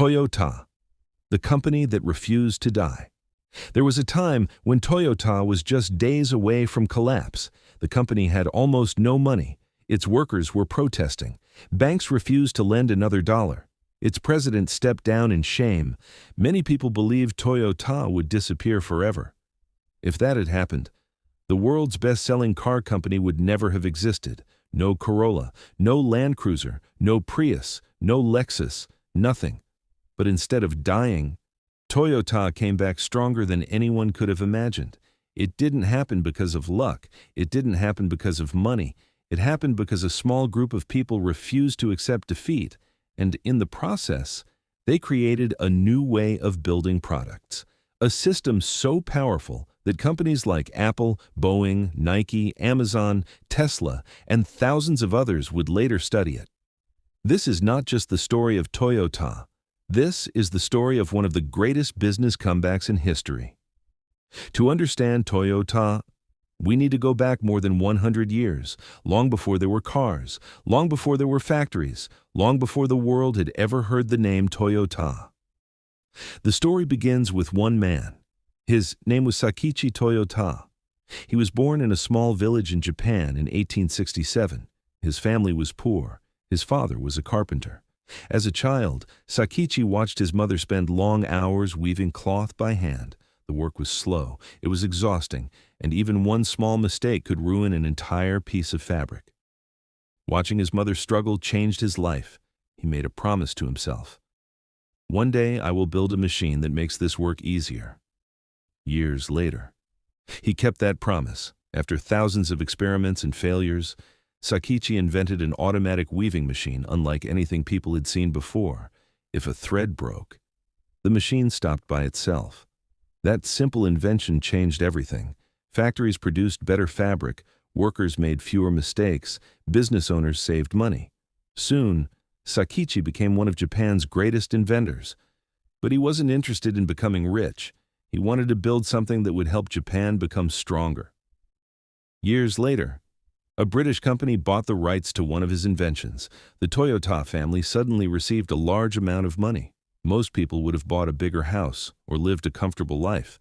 Toyota, the company that refused to die. There was a time when Toyota was just days away from collapse. The company had almost no money. Its workers were protesting. Banks refused to lend another dollar. Its president stepped down in shame. Many people believed Toyota would disappear forever. If that had happened, the world's best-selling car company would never have existed. No Corolla, no Land Cruiser, no Prius, no Lexus, nothing. But instead of dying, Toyota came back stronger than anyone could have imagined. It didn't happen because of luck. It didn't happen because of money. It happened because a small group of people refused to accept defeat, and in the process, they created a new way of building products. A system so powerful that companies like Apple, Boeing, Nike, Amazon, Tesla, and thousands of others would later study it. This is not just the story of Toyota. This is the story of one of the greatest business comebacks in history. To understand Toyota, we need to go back more than 100 years, long before there were cars, long before there were factories, long before the world had ever heard the name Toyota. The story begins with one man. His name was Sakichi Toyoda. He was born in a small village in Japan in 1867. His family was poor. His father was a carpenter. As a child, Sakichi watched his mother spend long hours weaving cloth by hand. The work was slow, it was exhausting, and even one small mistake could ruin an entire piece of fabric. Watching his mother struggle changed his life. He made a promise to himself. One day I will build a machine that makes this work easier. Years later, he kept that promise. After thousands of experiments and failures, Sakichi invented an automatic weaving machine unlike anything people had seen before. If a thread broke, the machine stopped by itself. That simple invention changed everything. Factories produced better fabric, workers made fewer mistakes, business owners saved money. Soon, Sakichi became one of Japan's greatest inventors. But he wasn't interested in becoming rich. He wanted to build something that would help Japan become stronger. Years later, a British company bought the rights to one of his inventions. The Toyota family suddenly received a large amount of money. Most people would have bought a bigger house or lived a comfortable life.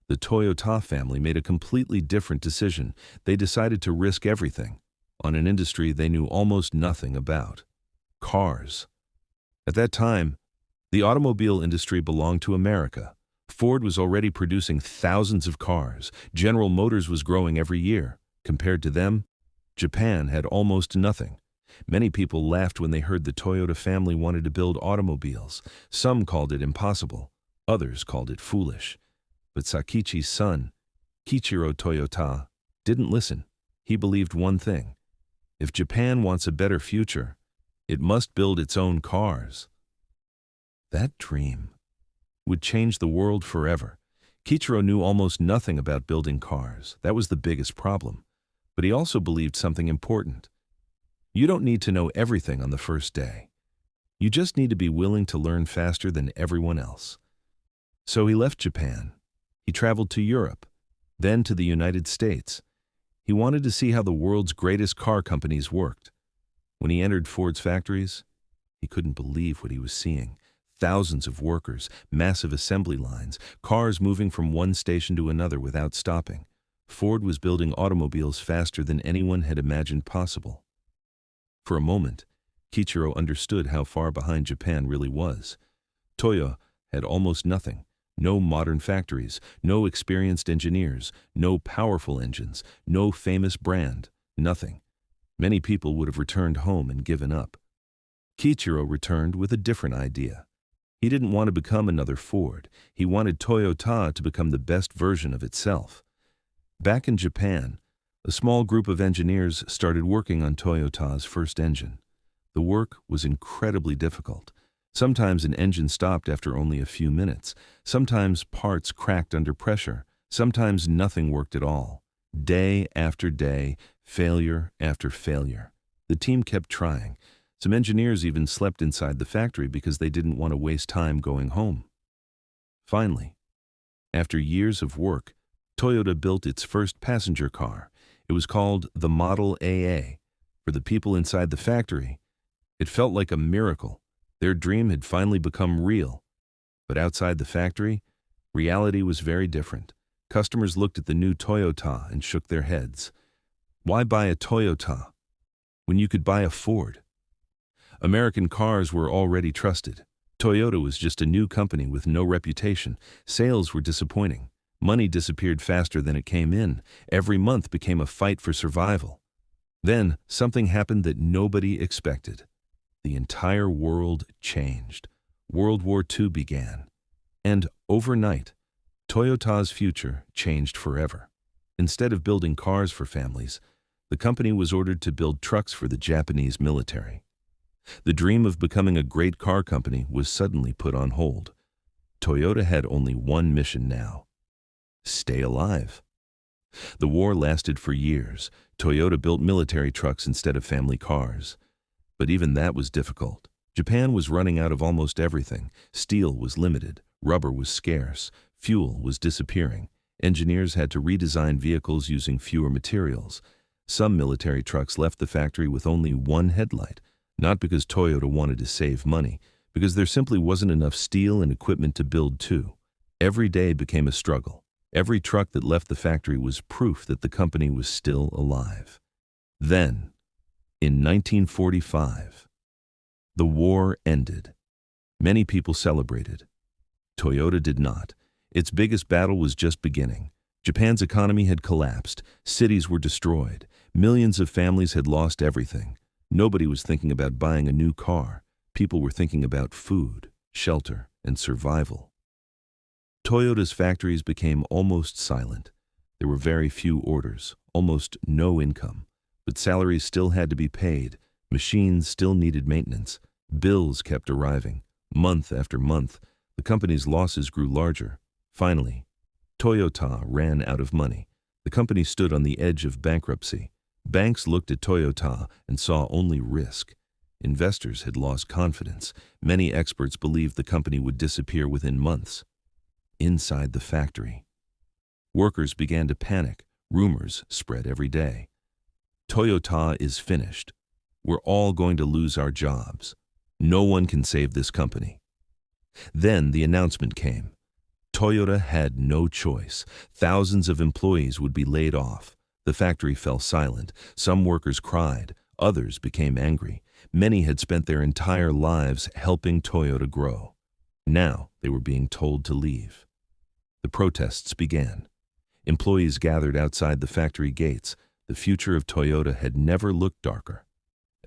The Toyota family made a completely different decision. They decided to risk everything on an industry they knew almost nothing about: cars. At that time, the automobile industry belonged to America. Ford was already producing thousands of cars. General Motors was growing every year. Compared to them, Japan had almost nothing. Many people laughed when they heard the Toyota family wanted to build automobiles. Some called it impossible. Others called it foolish. But Sakichi's son, Kiichiro Toyota, didn't listen. He believed one thing: if Japan wants a better future, it must build its own cars. That dream would change the world forever. Kiichiro knew almost nothing about building cars. That was the biggest problem. But he also believed something important. You don't need to know everything on the first day. You just need to be willing to learn faster than everyone else. So he left Japan. He traveled to Europe, then to the United States. He wanted to see how the world's greatest car companies worked. When he entered Ford's factories, he couldn't believe what he was seeing. Thousands of workers, massive assembly lines, cars moving from one station to another without stopping. Ford was building automobiles faster than anyone had imagined possible. For a moment, Kiichiro understood how far behind Japan really was. Toyo had almost nothing. No modern factories, no experienced engineers, no powerful engines, no famous brand, nothing. Many people would have returned home and given up. Kiichiro returned with a different idea. He didn't want to become another Ford. He wanted Toyota to become the best version of itself. Back in Japan, a small group of engineers started working on Toyota's first engine. The work was incredibly difficult. Sometimes an engine stopped after only a few minutes. Sometimes parts cracked under pressure. Sometimes nothing worked at all. Day after day, failure after failure. The team kept trying. Some engineers even slept inside the factory because they didn't want to waste time going home. Finally, after years of work, Toyota built its first passenger car. It was called the Model AA. For the people inside the factory, it felt like a miracle. Their dream had finally become real. But outside the factory, reality was very different. Customers looked at the new Toyota and shook their heads. Why buy a Toyota when you could buy a Ford? American cars were already trusted. Toyota was just a new company with no reputation. Sales were disappointing. Money disappeared faster than it came in. Every month became a fight for survival. Then, something happened that nobody expected. The entire world changed. World War II began. And overnight, Toyota's future changed forever. Instead of building cars for families, the company was ordered to build trucks for the Japanese military. The dream of becoming a great car company was suddenly put on hold. Toyota had only one mission now: stay alive. The war lasted for years. Toyota built military trucks instead of family cars. But even that was difficult. Japan was running out of almost everything. Steel was limited, rubber was scarce, fuel was disappearing. Engineers had to redesign vehicles using fewer materials. Some military trucks left the factory with only one headlight, not because Toyota wanted to save money, because there simply wasn't enough steel and equipment to build two. Every day became a struggle. Every truck that left the factory was proof that the company was still alive. Then, in 1945, the war ended. Many people celebrated. Toyota did not. Its biggest battle was just beginning. Japan's economy had collapsed. Cities were destroyed. Millions of families had lost everything. Nobody was thinking about buying a new car. People were thinking about food, shelter, and survival. Toyota's factories became almost silent. There were very few orders, almost no income. But salaries still had to be paid. Machines still needed maintenance. Bills kept arriving. Month after month, the company's losses grew larger. Finally, Toyota ran out of money. The company stood on the edge of bankruptcy. Banks looked at Toyota and saw only risk. Investors had lost confidence. Many experts believed the company would disappear within months. Inside the factory, workers began to panic. Rumors spread every day. Toyota is finished. We're all going to lose our jobs. No one can save this company. Then the announcement came. Toyota had no choice. Thousands of employees would be laid off. The factory fell silent. Some workers cried. Others became angry. Many had spent their entire lives helping Toyota grow. Now they were being told to leave. The protests began. Employees gathered outside the factory gates. The future of Toyota had never looked darker.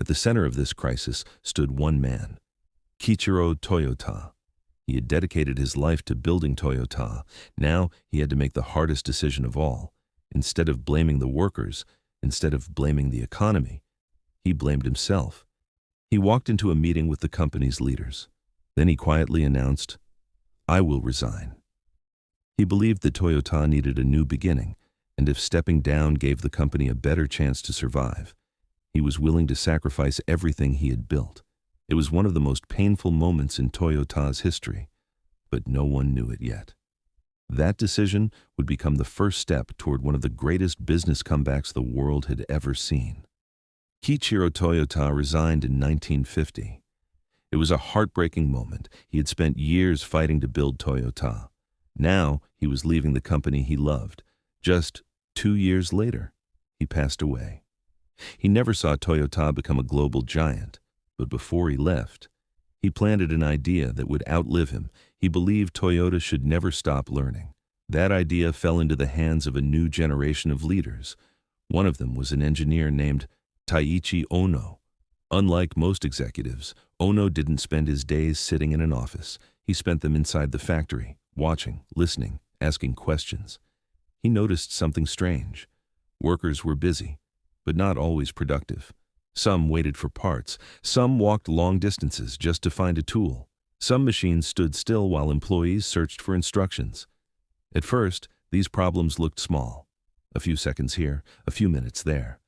At the center of this crisis stood one man, Kiichiro Toyota. He had dedicated his life to building Toyota. Now he had to make the hardest decision of all. Instead of blaming the workers, instead of blaming the economy, he blamed himself. He walked into a meeting with the company's leaders. Then he quietly announced, "I will resign." He believed that Toyota needed a new beginning, and if stepping down gave the company a better chance to survive, he was willing to sacrifice everything he had built. It was one of the most painful moments in Toyota's history, but no one knew it yet. That decision would become the first step toward one of the greatest business comebacks the world had ever seen. Kiichiro Toyoda resigned in 1950. It was a heartbreaking moment. He had spent years fighting to build Toyota. Now he was leaving the company he loved. Just 2 years later, he passed away. He never saw Toyota become a global giant, but before he left, he planted an idea that would outlive him. He believed Toyota should never stop learning. That idea fell into the hands of a new generation of leaders. One of them was an engineer named Taiichi Ono. Unlike most executives, Ono didn't spend his days sitting in an office. He spent them inside the factory, watching, listening, asking questions. He noticed something strange. Workers were busy, but not always productive. Some waited for parts. Some walked long distances just to find a tool. Some machines stood still while employees searched for instructions. At first, these problems looked small. A few seconds here, a few minutes there.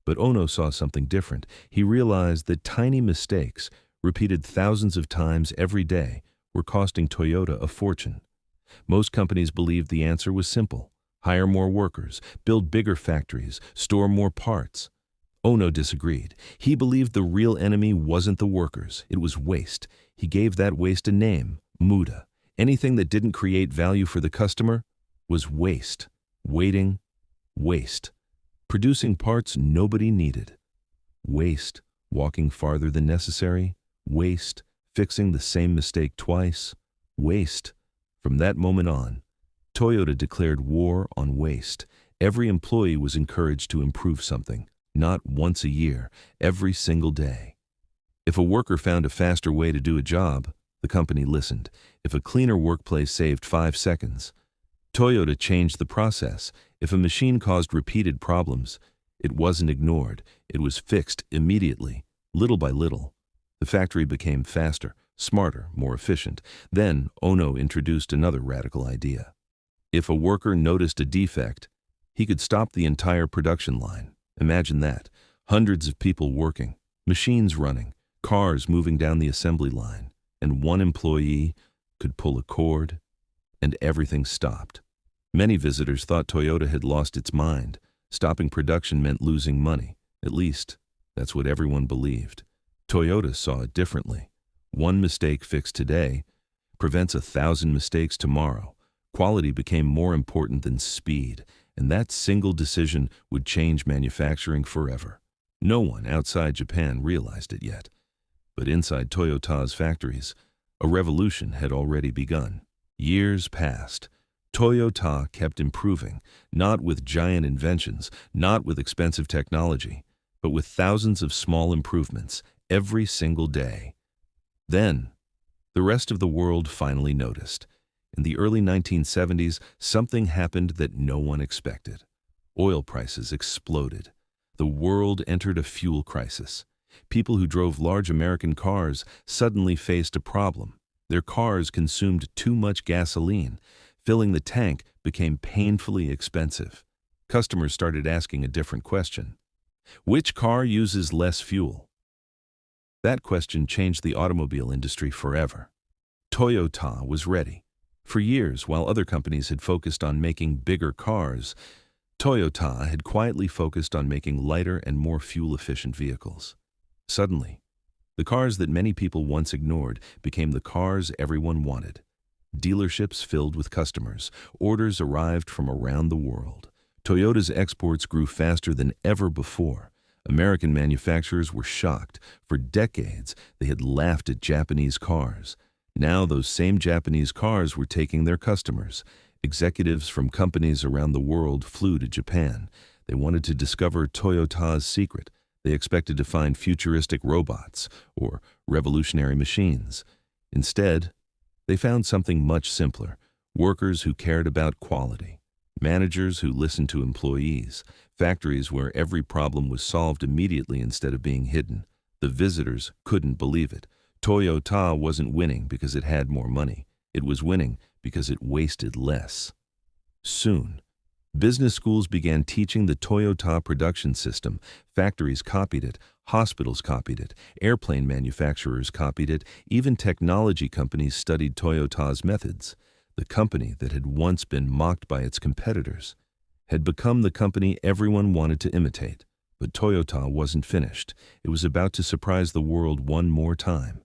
But Ono saw something different. He realized that tiny mistakes, repeated thousands of times every day, were costing Toyota a fortune. Most companies believed the answer was simple: hire more workers, build bigger factories, store more parts. Ono disagreed. He believed the real enemy wasn't the workers, it was waste. He gave that waste a name, muda. Anything that didn't create value for the customer was waste. Waiting, waste. Producing parts nobody needed. Waste. Walking farther than necessary. Waste. Fixing the same mistake twice. Waste. From that moment on, Toyota declared war on waste. Every employee was encouraged to improve something, not once a year, every single day. If a worker found a faster way to do a job, the company listened. If a cleaner workplace saved 5 seconds, Toyota changed the process. If a machine caused repeated problems, it wasn't ignored. It was fixed immediately, little by little. The factory became faster, smarter, more efficient. Then Ono introduced another radical idea. If a worker noticed a defect, he could stop the entire production line. Imagine that. Hundreds of people working, machines running, cars moving down the assembly line, and one employee could pull a cord, and everything stopped. Many visitors thought Toyota had lost its mind. Stopping production meant losing money. At least, that's what everyone believed. Toyota saw it differently. One mistake fixed today prevents 1,000 mistakes tomorrow. Quality became more important than speed, and that single decision would change manufacturing forever. No one outside Japan realized it yet. But inside Toyota's factories, a revolution had already begun. Years passed. Toyota kept improving, not with giant inventions, not with expensive technology, but with thousands of small improvements every single day. Then, the rest of the world finally noticed. In the early 1970s, something happened that no one expected. Oil prices exploded. The world entered a fuel crisis. People who drove large American cars suddenly faced a problem. Their cars consumed too much gasoline. Filling the tank became painfully expensive. Customers started asking a different question. Which car uses less fuel? That question changed the automobile industry forever. Toyota was ready. For years, while other companies had focused on making bigger cars, Toyota had quietly focused on making lighter and more fuel-efficient vehicles. Suddenly, the cars that many people once ignored became the cars everyone wanted. Dealerships filled with customers. Orders arrived from around the world. Toyota's exports grew faster than ever before. American manufacturers were shocked. For decades, they had laughed at Japanese cars. Now those same Japanese cars were taking their customers. Executives from companies around the world flew to Japan. They wanted to discover Toyota's secret. They expected to find futuristic robots or revolutionary machines. Instead, they found something much simpler: workers who cared about quality, managers who listened to employees, factories where every problem was solved immediately instead of being hidden. The visitors couldn't believe it. Toyota wasn't winning because it had more money. It was winning because it wasted less. Soon, business schools began teaching the Toyota production system. Factories copied it, hospitals copied it, airplane manufacturers copied it, even technology companies studied Toyota's methods. The company that had once been mocked by its competitors had become the company everyone wanted to imitate. But Toyota wasn't finished. It was about to surprise the world one more time.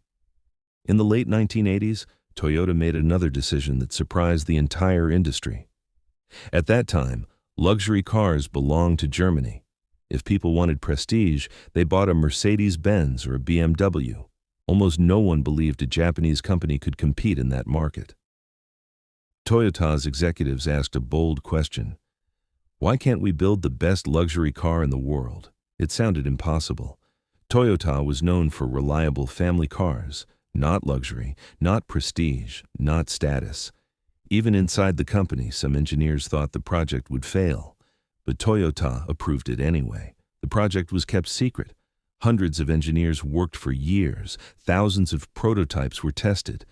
In the late 1980s, Toyota made another decision that surprised the entire industry. At that time, luxury cars belonged to Germany. If people wanted prestige, they bought a Mercedes-Benz or a BMW. Almost no one believed a Japanese company could compete in that market. Toyota's executives asked a bold question. Why can't we build the best luxury car in the world? It sounded impossible. Toyota was known for reliable family cars, not luxury, not prestige, not status. Even inside the company, some engineers thought the project would fail. But Toyota approved it anyway. The project was kept secret. Hundreds of engineers worked for years. Thousands of prototypes were tested.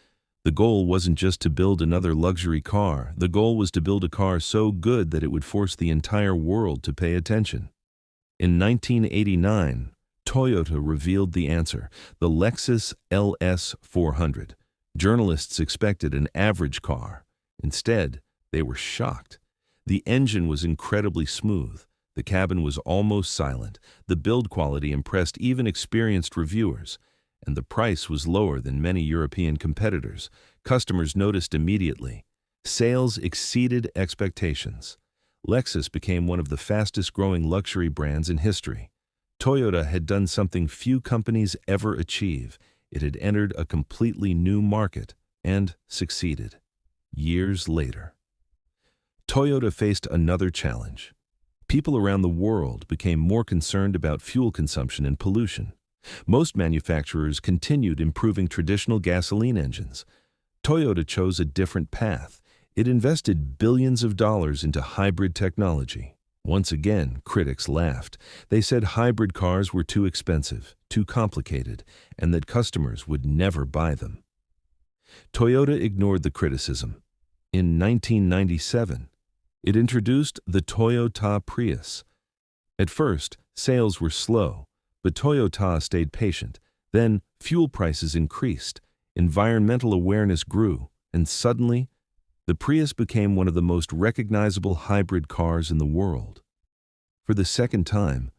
The goal wasn't just to build another luxury car. The goal was to build a car so good that it would force the entire world to pay attention. In 1989, Toyota revealed the answer: the Lexus LS 400. Journalists expected an average car. Instead, they were shocked. The engine was incredibly smooth. The cabin was almost silent, the build quality impressed even experienced reviewers, and the price was lower than many European competitors. Customers noticed immediately. Sales exceeded expectations. Lexus became one of the fastest-growing luxury brands in history. Toyota had done something few companies ever achieve. It had entered a completely new market and succeeded. Years later, Toyota faced another challenge. People around the world became more concerned about fuel consumption and pollution. Most manufacturers continued improving traditional gasoline engines. Toyota chose a different path. It invested billions of dollars into hybrid technology. Once again, critics laughed. They said hybrid cars were too expensive, too complicated, and that customers would never buy them. Toyota ignored the criticism. In 1997, it introduced the Toyota Prius. At first, sales were slow, but Toyota stayed patient. Then, fuel prices increased, environmental awareness grew, and suddenly, the Prius became one of the most recognizable hybrid cars in the world. For the second time,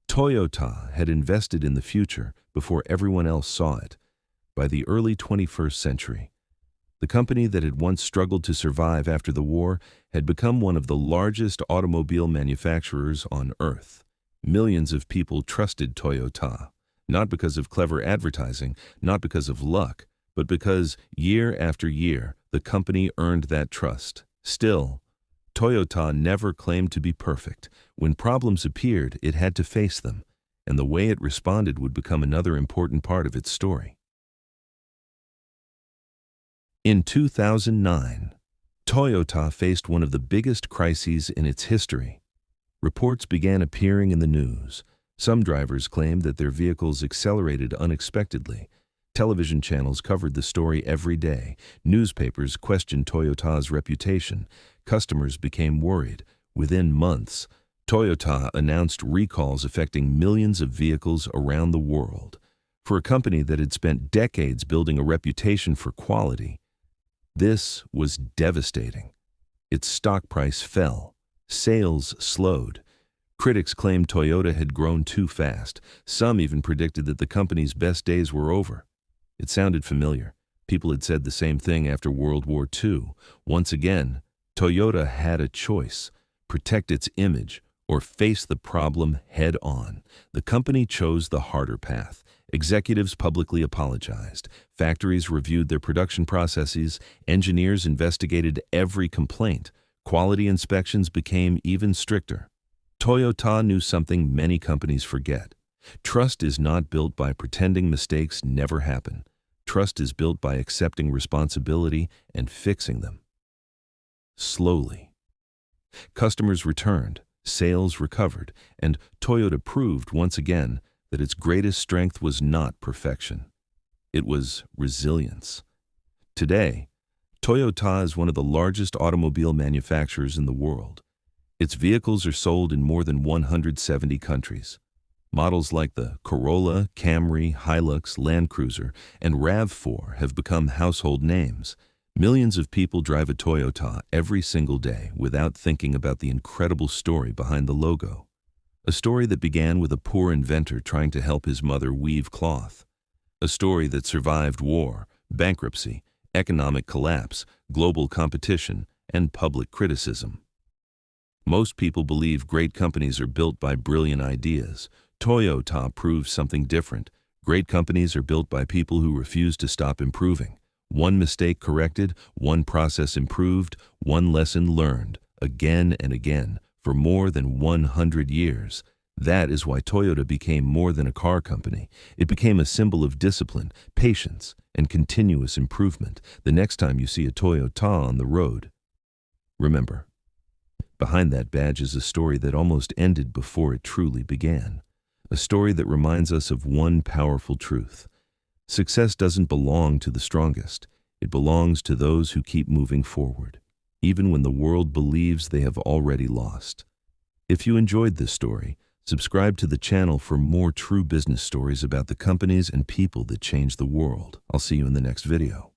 Toyota had invested in the future before everyone else saw it. By the early 21st century, the company that had once struggled to survive after the war had become one of the largest automobile manufacturers on Earth. Millions of people trusted Toyota, not because of clever advertising, not because of luck, but because, year after year, the company earned that trust. Still, Toyota never claimed to be perfect. When problems appeared, it had to face them, and the way it responded would become another important part of its story. In 2009, Toyota faced one of the biggest crises in its history. Reports began appearing in the news. Some drivers claimed that their vehicles accelerated unexpectedly. Television channels covered the story every day. Newspapers questioned Toyota's reputation. Customers became worried. Within months, Toyota announced recalls affecting millions of vehicles around the world. For a company that had spent decades building a reputation for quality, this was devastating. Its stock price fell. Sales slowed. Critics claimed Toyota had grown too fast. Some even predicted that the company's best days were over. It sounded familiar. People had said the same thing after World War II. Once again, Toyota had a choice: protect its image or face the problem head on. The company chose the harder path. Executives publicly apologized. Factories reviewed their production processes. Engineers investigated every complaint. Quality inspections became even stricter. Toyota knew something many companies forget. Trust is not built by pretending mistakes never happen. Trust is built by accepting responsibility and fixing them. Slowly, customers returned, sales recovered, and Toyota proved once again that its greatest strength was not perfection. It was resilience. Today, Toyota is one of the largest automobile manufacturers in the world. Its vehicles are sold in more than 170 countries. Models like the Corolla, Camry, Hilux, Land Cruiser, and RAV4 have become household names. Millions of people drive a Toyota every single day without thinking about the incredible story behind the logo. A story that began with a poor inventor trying to help his mother weave cloth. A story that survived war, bankruptcy, economic collapse, global competition, and public criticism. Most people believe great companies are built by brilliant ideas. Toyota proves something different. Great companies are built by people who refuse to stop improving. One mistake corrected, one process improved, one lesson learned, again and again, for more than 100 years. That is why Toyota became more than a car company. It became a symbol of discipline, patience, and continuous improvement. The next time you see a Toyota on the road, remember, behind that badge is a story that almost ended before it truly began. A story that reminds us of one powerful truth. Success doesn't belong to the strongest. It belongs to those who keep moving forward, even when the world believes they have already lost. If you enjoyed this story, subscribe to the channel for more true business stories about the companies and people that change the world. I'll see you in the next video.